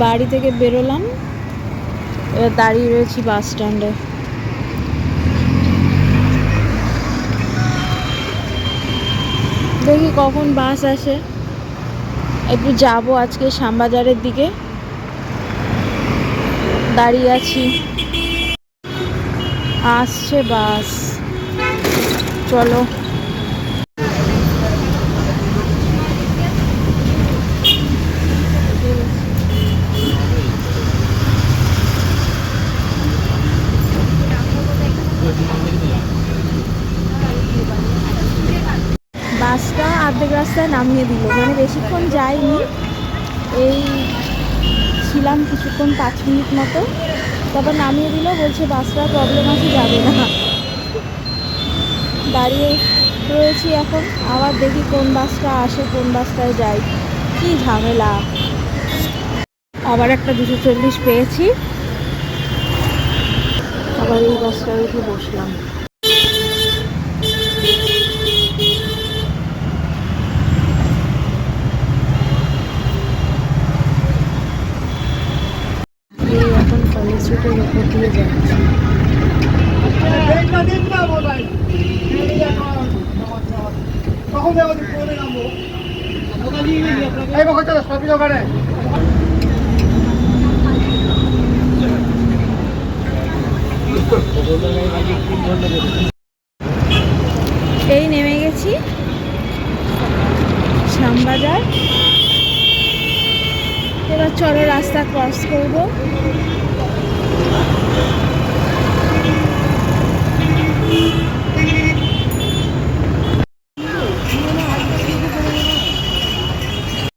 বাড়ি থেকে বেরোলাম, এবার দাঁড়িয়ে রয়েছি বাস স্ট্যান্ডে। দেখি কখন বাস আসে। একটু যাব আজকে শ্যামবাজারের দিকে, দাঁড়িয়ে আছি, আসছে বাস। চলো। বাসটা অর্ধেক রাস্তায় নামিয়ে দিল, মানে বেশিক্ষণ যায়নি, এই ছিলাম কিছুক্ষণ 5 মিনিট মতো, তারপর নামিয়ে দিল, বলছে বাসটা প্রবলেম আছে, যাবে না। দাঁড়িয়ে রয়েছি এখন, আবার দেখি কোন বাসটা আসে, কোন বাসটায় যাই, কি ঝামেলা। আবার একটা 240 পেয়েছি, আবার এই বাসটায় উঠে বসলাম। এই এখন কলেজ স্ট্রিটের উপর দিয়ে যাচ্ছি। এই নেমে গেছি শ্যামবাজার, এবার চলো রাস্তা ক্রস করবো।